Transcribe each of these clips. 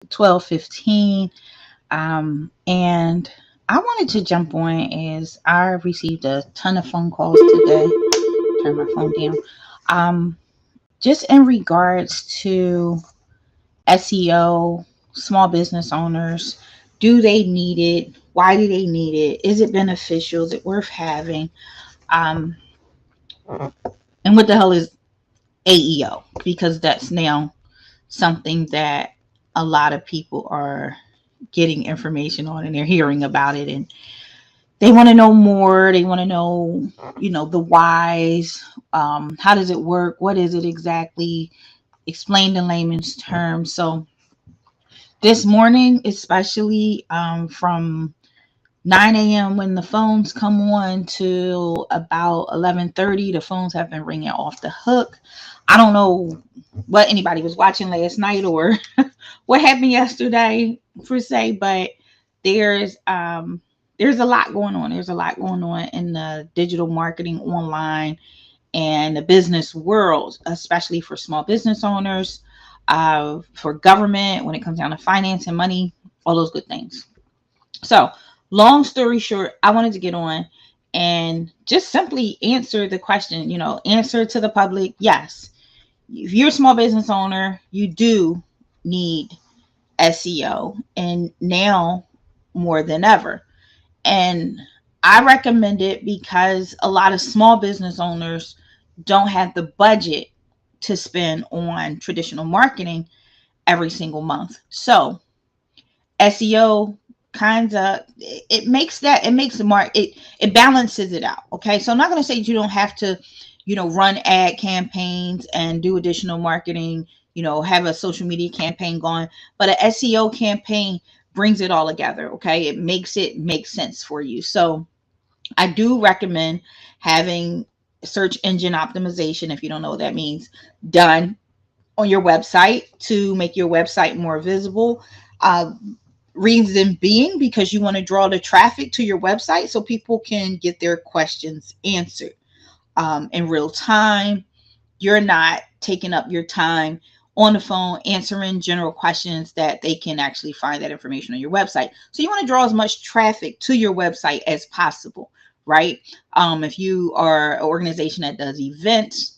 12:15. And I wanted to jump on as I received a ton of phone calls today. Turn my phone down. Um, just in regards to SEO, small business owners, do they need it? Why do they need it? Is it beneficial? Is it worth having? Um, and what the hell is AEO? Because that's now something that a lot of people are getting information on, and they're hearing about it, and they want to know more. They want to know, the whys. How does it work? What is it exactly? Explained in layman's terms. So this morning, especially from 9 a.m. when the phones come on till about 11:30, the phones have been ringing off the hook. I don't know what anybody was watching last night or what happened yesterday per se, but there's um there's a lot going on. There's a lot going on in the digital marketing online and the business world, especially for small business owners, for government when it comes down to finance and money, all those good things. So, long story short, I wanted to get on and just simply answer the question, answer to the public. Yes, if you're a small business owner, you do need SEO, and now more than ever. And I recommend it because a lot of small business owners don't have the budget to spend on traditional marketing every single month. So SEO kinds of, it makes the mark, it balances it out. Okay. So I'm not going to say you don't have to, run ad campaigns and do additional marketing, have a social media campaign going, but a SEO campaign brings it all together. Okay. It makes it make sense for you. So I do recommend having search engine optimization, if you don't know what that means, done on your website to make your website more visible. Uh, Reason being because you want to draw the traffic to your website so people can get their questions answered in real time. You're not taking up your time on the phone answering general questions that they can actually find that information on your website. So you want to draw as much traffic to your website as possible, right? If you are an organization that does events,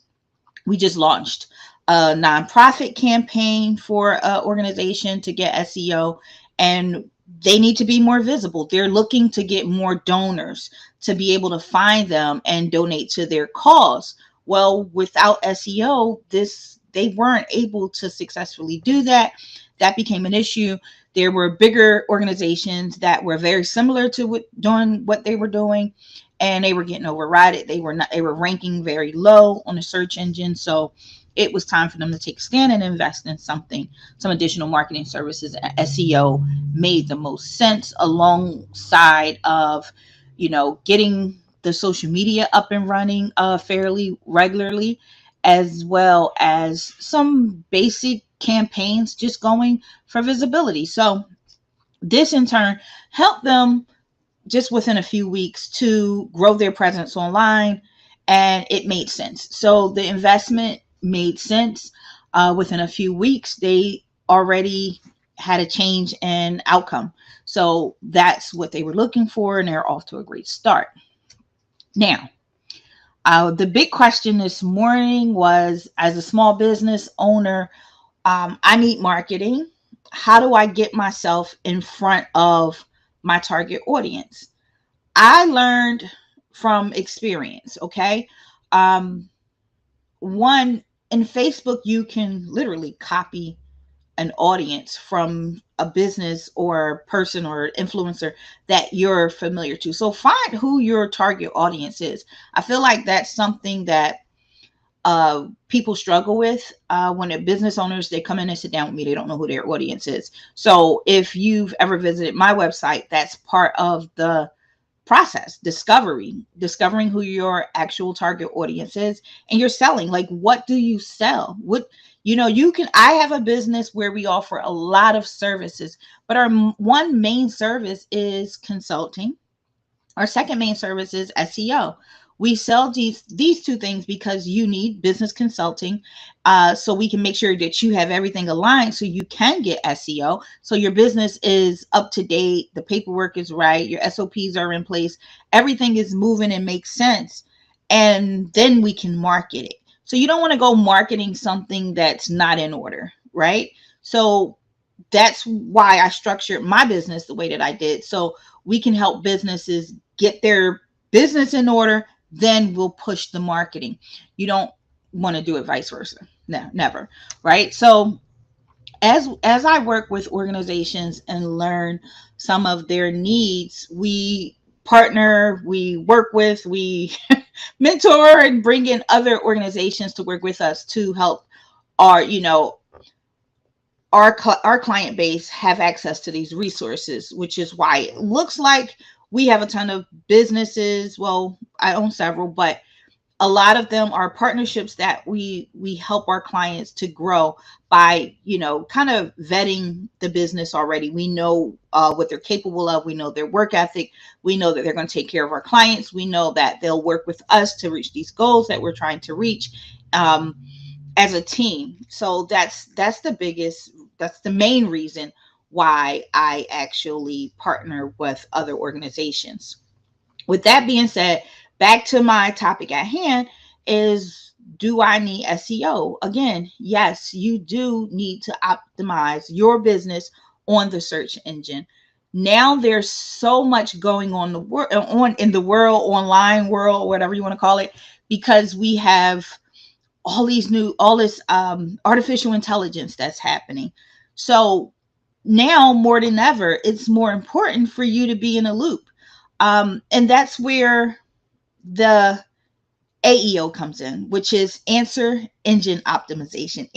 we just launched a nonprofit campaign for an organization to get SEO, and they need to be more visible. They're looking to get more donors to be able to find them and donate to their cause. Well, without SEO, they weren't able to successfully do that. That became an issue. There were bigger organizations that were very similar to doing what they were doing, and they were getting overridden. They were ranking very low on the search engine. So it was time for them to take a stand and invest in some additional marketing services. SEO made the most sense alongside of, getting the social media up and running fairly regularly, as well as some basic campaigns just going for visibility. So this in turn helped them just within a few weeks to grow their presence online, and it made sense. So the investment made sense. Within a few weeks, they already had a change in outcome. So that's what they were looking for, and they're off to a great start. Now, the big question this morning was, as a small business owner, I need marketing. How do I get myself in front of my target audience? I learned from experience. Okay. Um, One, in Facebook, you can literally copy an audience from a business or person or influencer that you're familiar to. So find who your target audience is. I feel like that's something that people struggle with when they're business owners. They come in and sit down with me, they don't know who their audience is. So if you've ever visited my website, that's part of the process. Discovering who your actual target audience is, and you're selling. Like, what do you sell? I have a business where we offer a lot of services, but our one main service is consulting. Our second main service is SEO. We sell these two things because you need business consulting, so we can make sure that you have everything aligned so you can get SEO, so your business is up to date, the paperwork is right, your SOPs are in place, everything is moving and makes sense, and then we can market it. So you don't want to go marketing something that's not in order, right? So that's why I structured my business the way that I did. So we can help businesses get their business in order, then we'll push the marketing. You don't want to do it vice versa. No, never. Right? So as I work with organizations and learn some of their needs, we partner, we work with, we mentor and bring in other organizations to work with us to help our, our client base have access to these resources, which is why it looks like we have a ton of businesses. Well, I own several, but a lot of them are partnerships that we help our clients to grow by, kind of vetting the business already. We know what they're capable of. We know their work ethic. We know that they're going to take care of our clients. We know that they'll work with us to reach these goals that we're trying to reach. As a team. So that's the main reason why I actually partner with other organizations. With that being said, back to my topic at hand is, do I need SEO? Again, yes, you do need to optimize your business on the search engine. Now there's so much going on in the world, online world, whatever you want to call it, because we have all this artificial intelligence that's happening. So now more than ever, it's more important for you to be in a loop. And that's where the AEO comes in, which is answer engine optimization,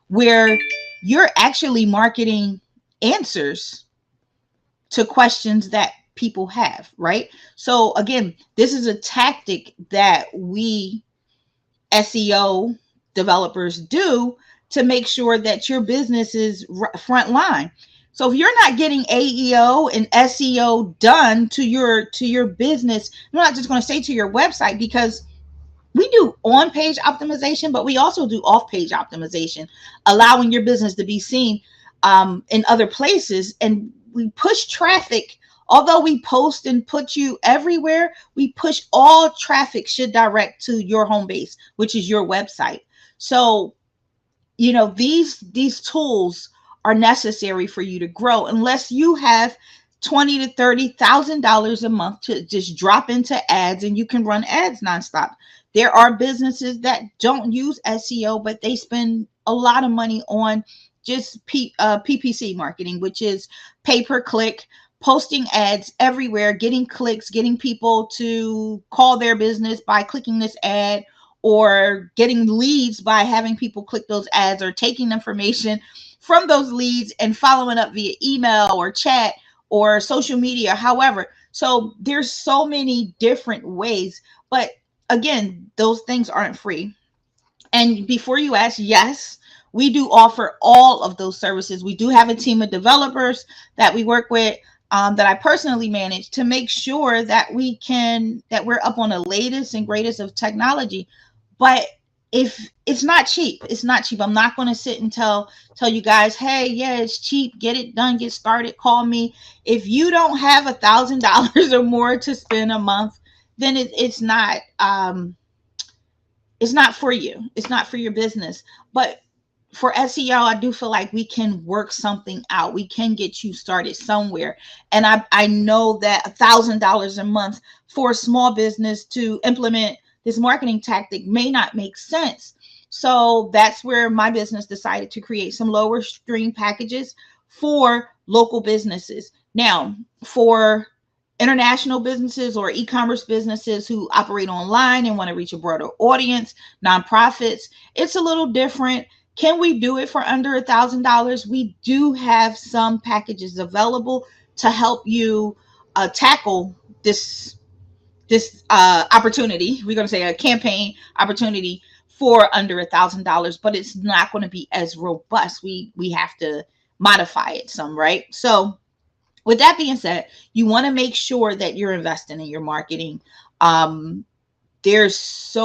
where you're actually marketing answers to questions that people have, right? So again, this is a tactic that we SEO developers do to make sure that your business is front line. So if you're not getting AEO and SEO done to your business, I'm not just going to say to your website, because we do on-page optimization, but we also do off-page optimization, allowing your business to be seen in other places. And we push traffic. Although we post and put you everywhere, we push all traffic should direct to your home base, which is your website. So, these tools are necessary for you to grow, unless you have $20,000 to $30,000 a month to just drop into ads and you can run ads nonstop. There are businesses that don't use SEO, but they spend a lot of money on just PPC marketing, which is pay per click, posting ads everywhere, getting clicks, getting people to call their business by clicking this ad, or getting leads by having people click those ads, or taking information from those leads and following up via email or chat or social media, however. So there's so many different ways, but again, those things aren't free. And before you ask, yes, we do offer all of those services. We do have a team of developers that we work with, that I personally manage, to make sure that we're up on the latest and greatest of technology. But if it's not cheap, it's not cheap. I'm not going to sit and tell you guys, hey, yeah, it's cheap, get it done, get started, call me. If you don't have $1,000 or more to spend a month, then it's not for you. It's not for your business. But for SEO, I do feel like we can work something out. We can get you started somewhere. And I know that $1,000 a month for a small business to implement this marketing tactic may not make sense. So that's where my business decided to create some lower stream packages for local businesses. Now, for international businesses or e-commerce businesses who operate online and want to reach a broader audience, nonprofits, it's a little different. Can we do it for under $1,000? We do have some packages available to help you tackle this opportunity. We're going to say a campaign opportunity for under $1,000, but it's not going to be as robust. We have to modify it some, right? So With that being said, you want to make sure that you're investing in your marketing. Um, it's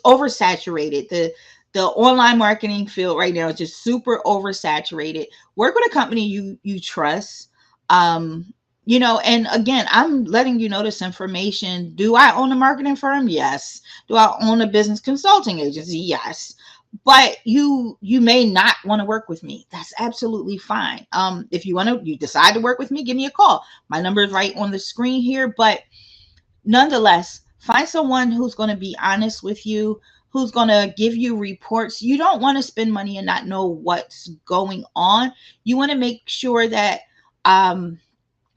oversaturated. The online marketing field right now is just super oversaturated. Work with a company you trust. um and again, I'm letting you know this information. Do I own a marketing firm? Yes. Do I own a business consulting agency? Yes. But you may not want to work with me. That's absolutely fine. If you decide to work with me, give me a call. My number is right on the screen here. But nonetheless, find someone who's going to be honest with you, who's going to give you reports. You don't want to spend money and not know what's going on. You want to make sure that um,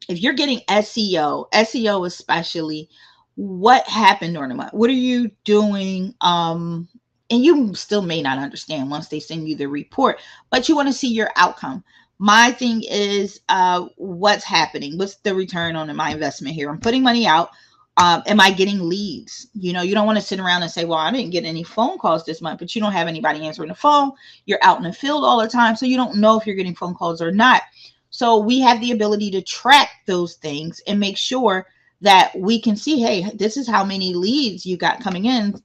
if you're getting SEO especially, what happened during the month? What are you doing? And you still may not understand once they send you the report, but you want to see your outcome. My thing is, what's happening? What's the return on my investment here? I'm putting money out. Am I getting leads? You don't want to sit around and say, well, I didn't get any phone calls this month, but you don't have anybody answering the phone. You're out in the field all the time, so you don't know if you're getting phone calls or not. So we have the ability to track those things and make sure that we can see, hey, this is how many leads you got coming in.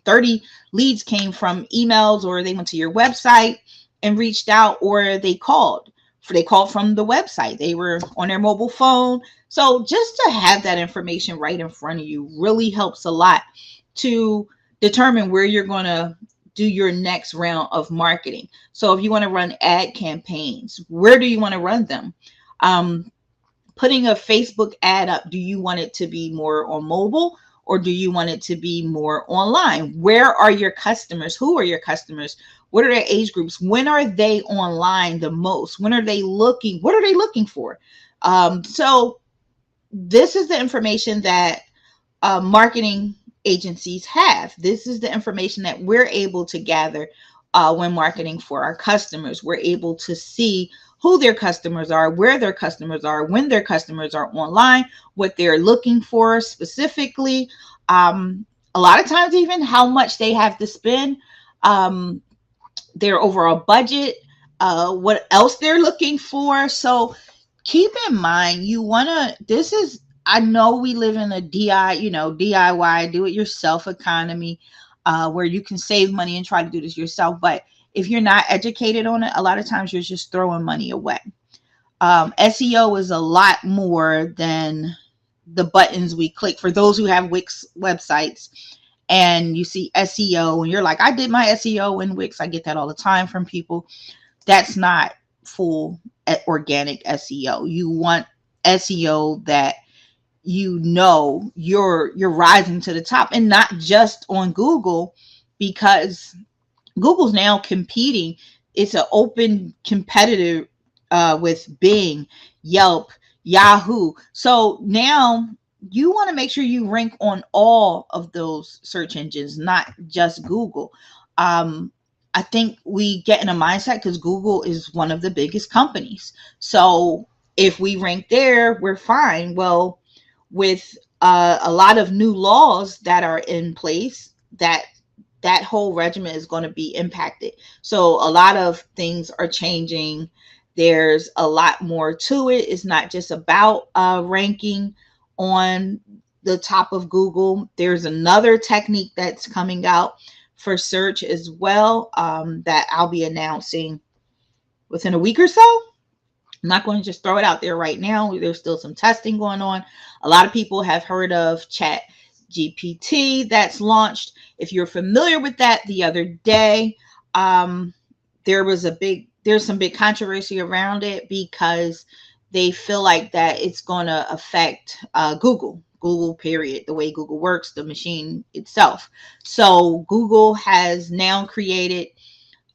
30 leads came from emails, or they went to your website and reached out, or they called. They called from the website. They were on their mobile phone. So just to have that information right in front of you really helps a lot to determine where you're going to do your next round of marketing. So if you want to run ad campaigns, where do you want to run them? Um, Putting a Facebook ad up, do you want it to be more on mobile, or do you want it to be more online? Where are your customers? Who are your customers? What are their age groups? When are they online the most? When are they looking? What are they looking for? So this is the information that marketing agencies have. This is the information that we're able to gather when marketing for our customers. We're able to see who their customers are, where their customers are, when their customers are online, what they're looking for specifically. A lot of times, even how much they have to spend, um, their overall budget, what else they're looking for. So keep in mind, you want to, this is, I know we live in a DIY, do it yourself economy, where you can save money and try to do this yourself. But if you're not educated on it, a lot of times you're just throwing money away. SEO is a lot more than the buttons we click. For those who have Wix websites and you see SEO and you're like, I did my SEO in Wix. I get that all the time from people. That's not full organic SEO. You want SEO that you're rising to the top, and not just on Google, because Google's now competing. It's an open competitive with Bing, Yelp, Yahoo. So now you want to make sure you rank on all of those search engines, not just Google. I think we get in a mindset because Google is one of the biggest companies. So if we rank there, we're fine. Well, with a lot of new laws that are in place, that whole regimen is going to be impacted. So a lot of things are changing. There's a lot more to it. It's not just about ranking on the top of Google. There's another technique that's coming out for search as well, that I'll be announcing within a week or so. I'm not going to just throw it out there right now. There's still some testing going on. A lot of people have heard of Chat GPT that's launched. If you're familiar with that, the other day, um, there's some big controversy around it because they feel like that it's going to affect Google period, the way Google works, the machine itself. So Google has now created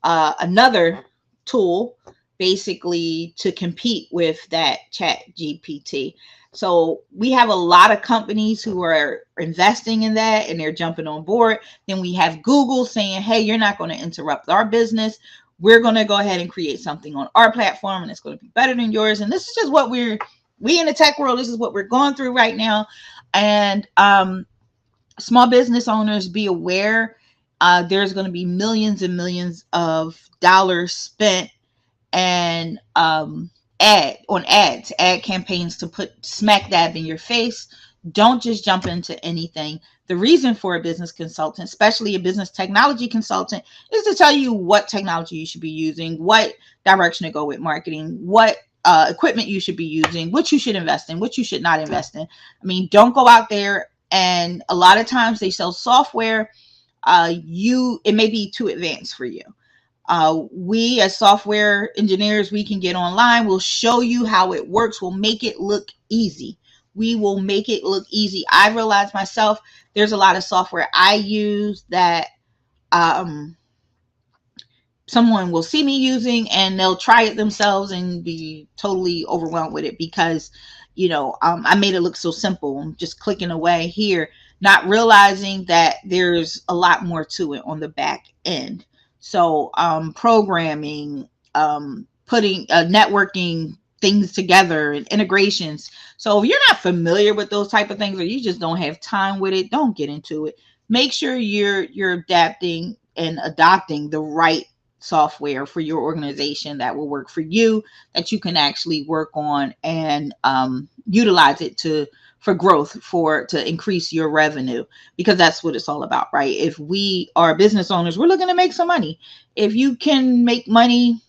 another tool basically to compete with that Chat GPT. So we have a lot of companies who are investing in that and they're jumping on board. Then we have Google saying, hey, you're not going to interrupt our business. We're going to go ahead and create something on our platform and it's going to be better than yours. And this is just what we in the tech world, this is what we're going through right now. And small business owners, be aware. There's going to be millions and millions of dollars spent, and ad campaigns to put smack dab in your face. Don't just jump into anything. The reason for a business consultant, especially a business technology consultant, is to tell you what technology you should be using, what direction to go with marketing, what equipment you should be using, what you should invest in, what you should not invest in. I mean, don't go out there, and a lot of times they sell software. It may be too advanced for you. We as software engineers, we can get online. We'll show you how it works. We'll make it look easy. We will make it look easy. I realized myself, there's a lot of software I use that um, someone will see me using, and they'll try it themselves and be totally overwhelmed with it because, I made it look so simple. I'm just clicking away here, not realizing that there's a lot more to it on the back end. So programming, putting networking things together and integrations. So if you're not familiar with those type of things, or you just don't have time with it, don't get into it. Make sure you're adapting and adopting the right software for your organization that will work for you, that you can actually work on and utilize it for growth, to increase your revenue, because that's what it's all about, right? If we are business owners, we're looking to make some money. If you can make money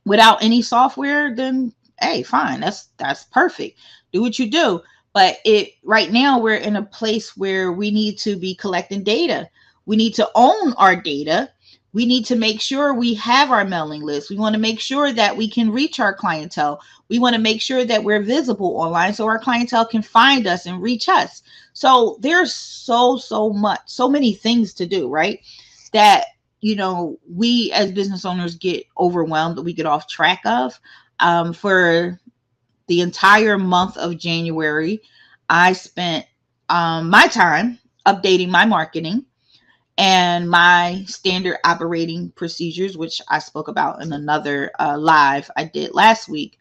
without any software, then hey, fine, that's perfect. Do what you do. But right now we're in a place where we need to be collecting data. We need to own our data. We need to make sure we have our mailing list. We want to make sure that we can reach our clientele. We want to make sure that we're visible online so our clientele can find us and reach us. So there's so many things to do, right? That we as business owners get overwhelmed, that we get off track of. For the entire month of January, I spent my time updating my marketing and my standard operating procedures, which I spoke about in another live I did last week.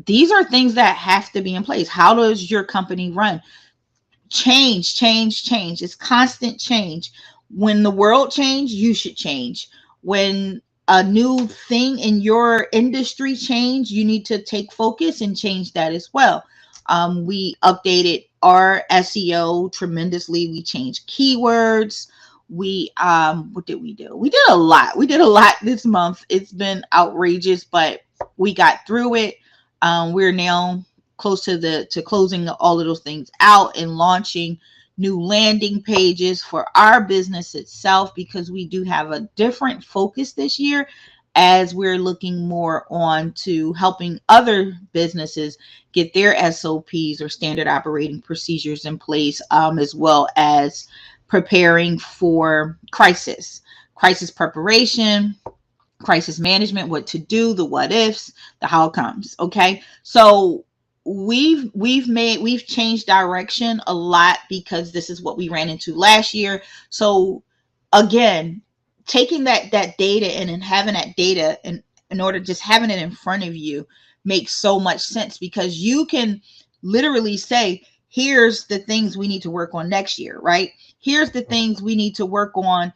These are things that have to be in place. How does your company run? Change. It's constant change. When the world change, you should change. When a new thing in your industry change, you need to take focus and change that as well. We updated our SEO tremendously. We changed keywords. What did we do? We did a lot. We did a lot this month. It's been outrageous, but we got through it. We're now close to closing all of those things out and launching new landing pages for our business itself, because we do have a different focus this year, as we're looking more on to helping other businesses get their SOPs or standard operating procedures in place, as well as preparing for crisis preparation, crisis management, what to do, the what ifs, the how comes. Okay. So we've changed direction a lot, because this is what we ran into last year. So again, taking that data and having that data, and in order, just having it in front of you makes so much sense, because you can literally say, here's the things we need to work on next year, right? Here's the things we need to work on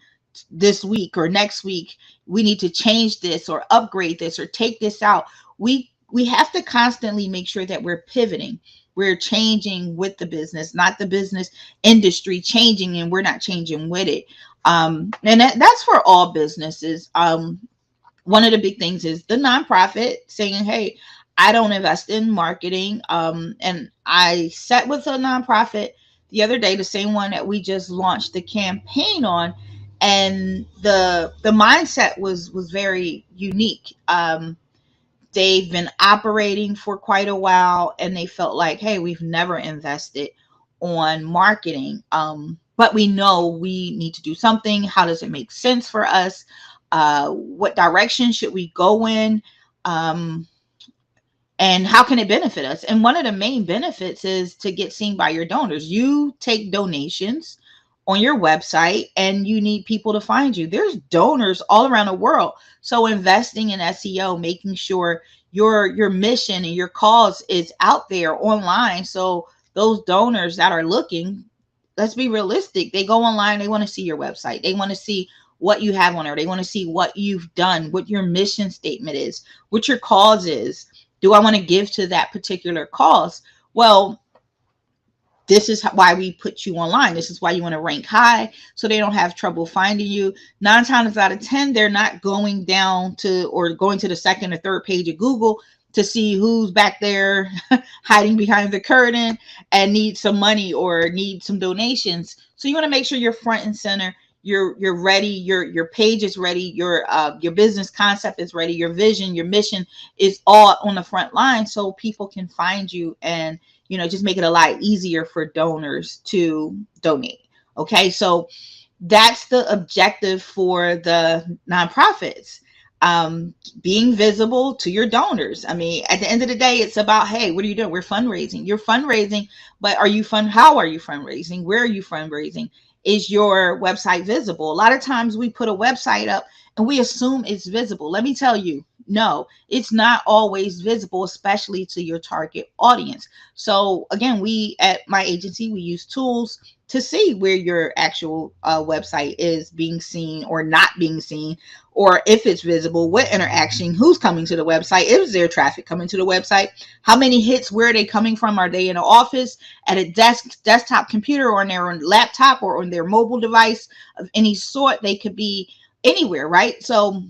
this week or next week. We need to change this or upgrade this or take this out. We have to constantly make sure that we're pivoting. We're changing with the business, not the business industry changing, and we're not changing with it. And that's for all businesses. One of the big things is the nonprofit saying, hey, I don't invest in marketing. And I sat with a nonprofit the other day, the same one that we just launched the campaign on, and the mindset was very unique. They've been operating for quite a while, and they felt like, hey, we've never invested on marketing, but we know we need to do something. How does it make sense for us? What direction should we go in? And how can it benefit us? And one of the main benefits is to get seen by your donors. You take donations on your website, and you need people to find you. There's donors all around the world. So investing in SEO, making sure your mission and your cause is out there online. So those donors that are looking, let's be realistic. They go online, they want to see your website. They want to see what you have on there. They want to see what you've done, what your mission statement is, what your cause is. Do I want to give to that particular cause? Well, this is why we put you online. This is why you want to rank high, so they don't have trouble finding you. 9 times out of 10, they're not going down to or going to the second or third page of Google to see who's back there hiding behind the curtain and need some money or need some donations. So you want to make sure you're front and center. You're ready. Your page is ready. Your business concept is ready. Your vision, your mission is all on the front line, so people can find you and just make it a lot easier for donors to donate. Okay, so that's the objective for the nonprofits. Being visible to your donors. I mean, at the end of the day, it's about, hey, what are you doing? We're fundraising. You're fundraising, but how are you fundraising? Where are you fundraising? Is your website visible? A lot of times we put a website up and we assume it's visible. Let me tell you, no, it's not always visible, especially to your target audience. So again, we at my agency, we use tools to see where your actual website is being seen or not being seen, or if it's visible, what interaction, who's coming to the website, is there traffic coming to the website, how many hits, where are they coming from, are they in an office, at a desktop computer, or on their laptop, or on their mobile device of any sort. They could be anywhere, right? So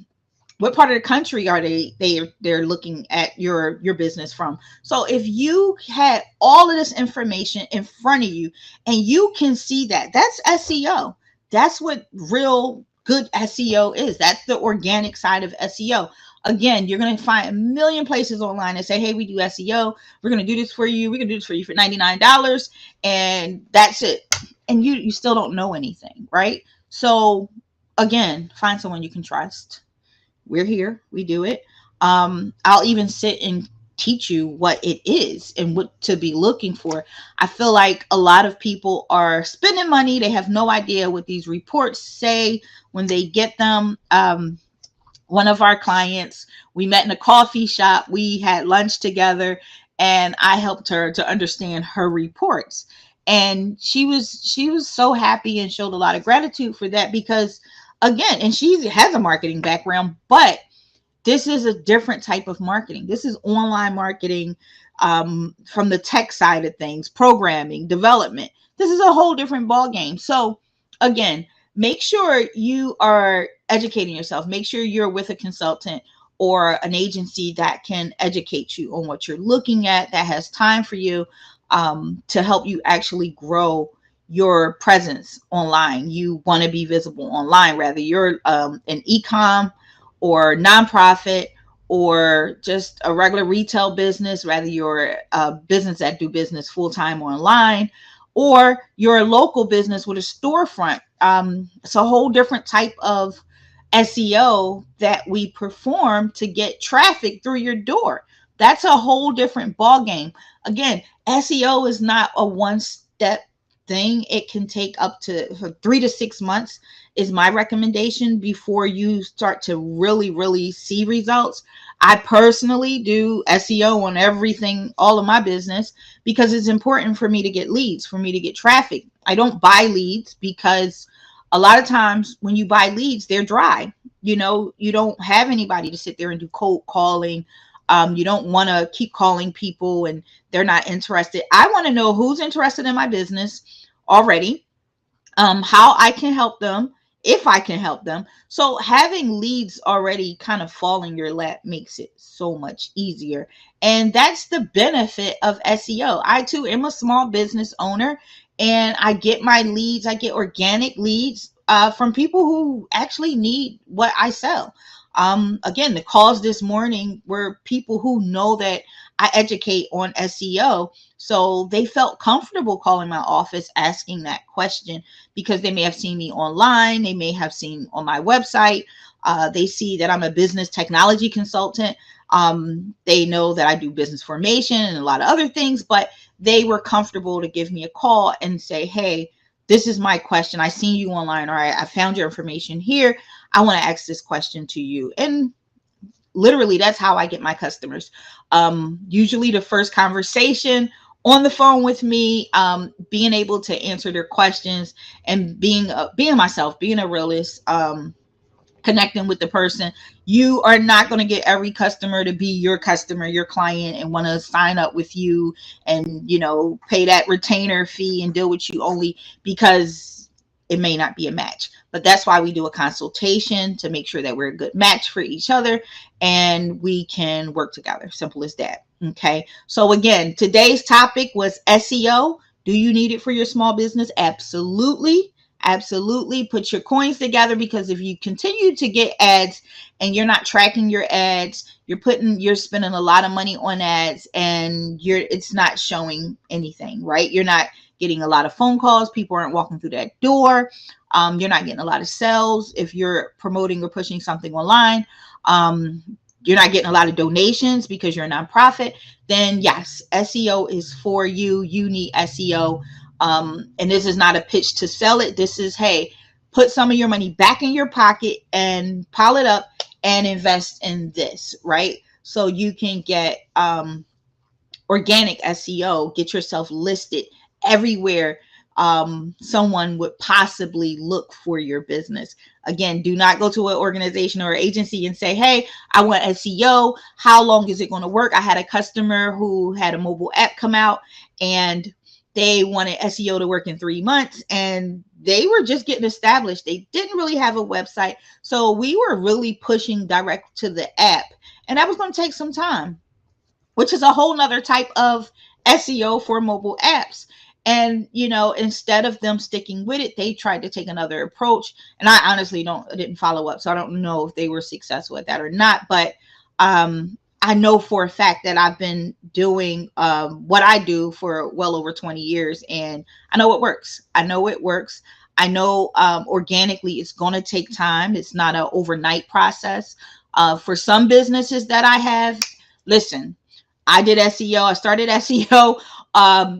what part of the country are they're looking at your business from? So if you had all of this information in front of you and you can see that, that's SEO. That's what real good SEO is. That's the organic side of SEO. Again, you're going to find a million places online that say, hey, we do SEO, we're going to do this for you, we're going to do this for you for $99, and that's it. And you still don't know anything, right? So again, find someone you can trust. We're here. We do it. I'll even sit and teach you what it is and what to be looking for. I feel like a lot of people are spending money. They have no idea what these reports say when they get them. One of our clients, we met in a coffee shop. We had lunch together and I helped her to understand her reports. And she was so happy and showed a lot of gratitude for that, because again, and she has a marketing background, but this is a different type of marketing. This is online marketing, from the tech side of things, programming, development. This is a whole different ball game. So again, make sure you are educating yourself. Make sure you're with a consultant or an agency that can educate you on what you're looking at, that has time for you, to help you actually grow your presence online. You want to be visible online, whether you're an e-com or nonprofit or just a regular retail business, whether you're a business that do business full-time online, or you're a local business with a storefront. It's a whole different type of SEO that we perform to get traffic through your door. That's a whole different ball game. Again, SEO is not a one-step thing. It can take up to 3 to 6 months is my recommendation before you start to really see results. I personally do SEO on everything, all of my business, because it's important for me to get leads, for me to get traffic. I don't buy leads because a lot of times when you buy leads, they're dry. You don't have anybody to sit there and do cold calling. You don't want to keep calling people and they're not interested. I want to know who's interested in my business already, how I can help them, if I can help them. So having leads already kind of fall in your lap makes it so much easier. And that's the benefit of SEO. I too am a small business owner and I get my leads. I get organic leads from people who actually need what I sell. Again, the calls this morning were people who know that I educate on SEO. So they felt comfortable calling my office asking that question because they may have seen me online. They may have seen on my website. They see that I'm a business technology consultant. They know that I do business formation and a lot of other things, but they were comfortable to give me a call and say, hey, this is my question. I seen you online, or I found your information here. I want to ask this question to you. And literally, that's how I get my customers. Usually the first conversation on the phone with me, being able to answer their questions and being myself, being a realist, connecting with the person. You are not going to get every customer to be your customer, your client, and want to sign up with you and, pay that retainer fee and deal with you only because it may not be a match. But that's why we do a consultation to make sure that we're a good match for each other and we can work together. Simple as that. Okay. So again, today's topic was SEO. Do you need it for your small business? Absolutely. Absolutely. Put your coins together, because if you continue to get ads and you're not tracking your ads, you're spending a lot of money on ads and it's not showing anything, right? You're not getting a lot of phone calls. People aren't walking through that door. You're not getting a lot of sales. If you're promoting or pushing something online, you're not getting a lot of donations because you're a nonprofit. Then yes, SEO is for you. You need SEO. And this is not a pitch to sell it. This is, hey, put some of your money back in your pocket and pile it up and invest in this, right? So you can get organic SEO, get yourself listed everywhere someone would possibly look for your business. Again, do not go to an organization or agency and say, hey, I want SEO. How long is it going to work? I had a customer who had a mobile app come out and they wanted SEO to work in 3 months and they were just getting established. They didn't really have a website. So we were really pushing direct to the app, and that was going to take some time, which is a whole nother type of SEO for mobile apps. And, instead of them sticking with it, they tried to take another approach. And I honestly didn't follow up. So I don't know if they were successful at that or not. But I know for a fact that I've been doing what I do for well over 20 years. And I know it works. I know organically it's going to take time. It's not an overnight process. For some businesses that I have, listen, I did SEO. I started SEO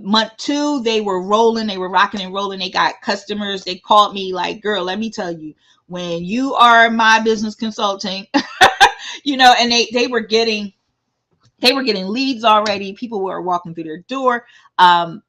month 2. They were rolling. They were rocking and rolling. They got customers. They called me like, girl, let me tell you, when you are my business consulting, and they were getting leads already. People were walking through their door. And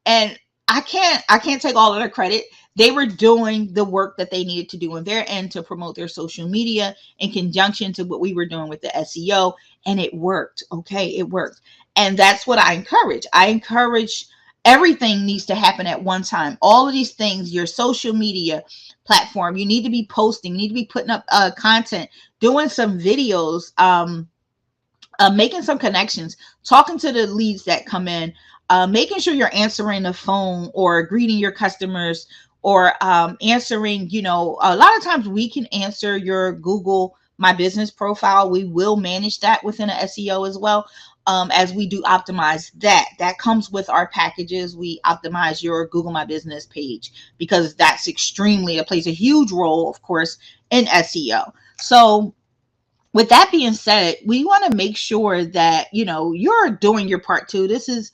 I can't take all of their credit. They were doing the work that they needed to do on their end to promote their social media in conjunction to what we were doing with the SEO. And it worked. Okay. It worked. And that's what I encourage. Everything needs to happen at one time. All of these things, your social media platform, you need to be posting, you need to be putting up content, doing some videos, making some connections, talking to the leads that come in, making sure you're answering the phone or greeting your customers or answering, a lot of times we can answer your Google My Business profile. We will manage that within an SEO as well. As we do optimize that comes with our packages. We optimize your Google My Business page because it plays a huge role, of course, in SEO. So with that being said, we want to make sure that, you're doing your part too. This is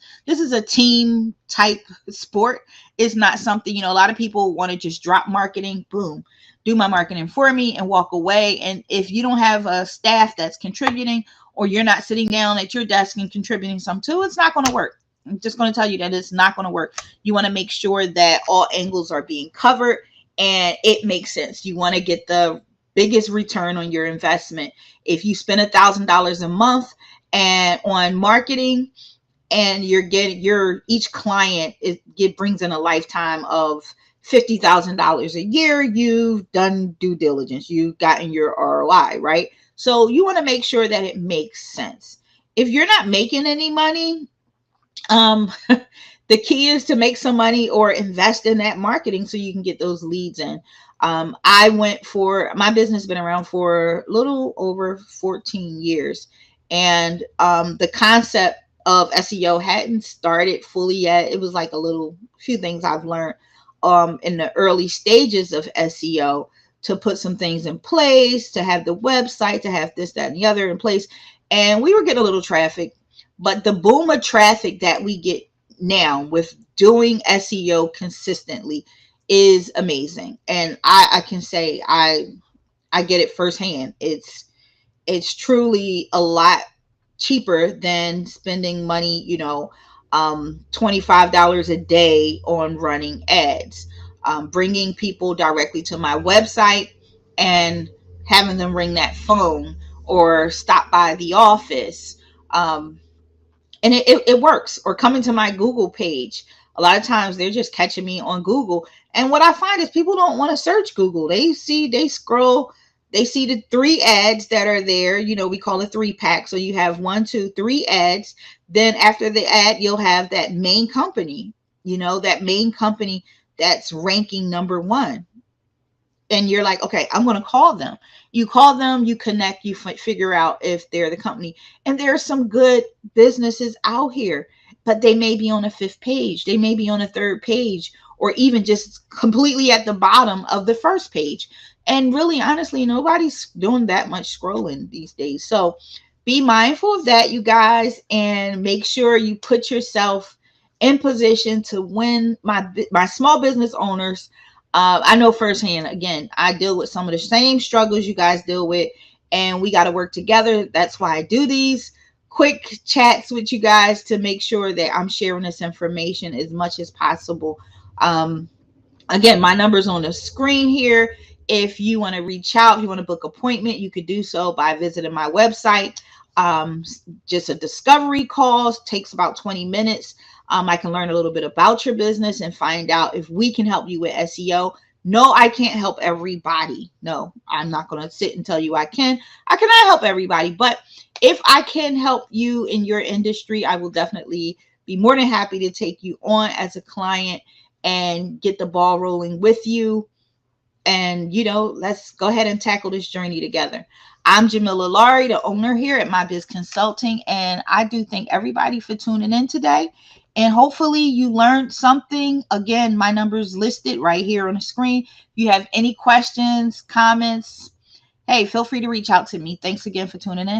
a team type sport. It's not something, a lot of people want to just drop marketing, boom, do my marketing for me and walk away. And if you don't have a staff that's contributing, or you're not sitting down at your desk and contributing some too, it's not going to work. I'm just going to tell you that it's not going to work. You want to make sure that all angles are being covered and it makes sense. You want to get the biggest return on your investment. If you spend $1,000 a month and on marketing, and each client brings in a lifetime of $50,000 a year, you've done due diligence. You've gotten your ROI, right? So you want to make sure that it makes sense. If you're not making any money, the key is to make some money or invest in that marketing so you can get those leads in. My business has been around for a little over 14 years. And the concept of SEO hadn't started fully yet. It was like few things I've learned in the early stages of SEO to put some things in place, to have the website, to have this, that, and the other in place. And we were getting a little traffic, but the boom of traffic that we get now with doing SEO consistently is amazing. And I can say I get it firsthand. It's truly a lot cheaper than spending money, $25 a day on running ads, bringing people directly to my website and having them ring that phone or stop by the office. And it works. Or coming to my Google page. A lot of times they're just catching me on Google. And what I find is people don't want to search Google. They scroll, they see the 3 ads that are there. We call it 3 pack. So you have 1, 2, 3 ads. Then after the ad, you'll have that main company, that main company that's ranking number 1. And you're like, okay, I'm going to call them. You call them, you connect, you figure out if they're the company. And there are some good businesses out here, but they may be on a 5th page. They may be on a 3rd page, or even just completely at the bottom of the 1st page. And really, honestly, nobody's doing that much scrolling these days. So be mindful of that, you guys, and make sure you put yourself in position to win. My small business owners, I know firsthand. Again, I deal with some of the same struggles you guys deal with, and we got to work together. That's why I do these quick chats with you guys, to make sure that I'm sharing this information as much as possible. Again, my number's on the screen here. If you want to reach out, if you want to book an appointment, you could do so by visiting my website. Just a discovery call takes about 20 minutes. I can learn a little bit about your business and find out if we can help you with SEO. No, I can't help everybody. No, I'm not going to sit and tell you I can. I cannot help everybody. But if I can help you in your industry, I will definitely be more than happy to take you on as a client and get the ball rolling with you. And, let's go ahead and tackle this journey together. I'm Jamila Laurie, the owner here at My Biz Consulting. And I do thank everybody for tuning in today. And hopefully you learned something. Again, my number is listed right here on the screen. If you have any questions, comments, hey, feel free to reach out to me. Thanks again for tuning in.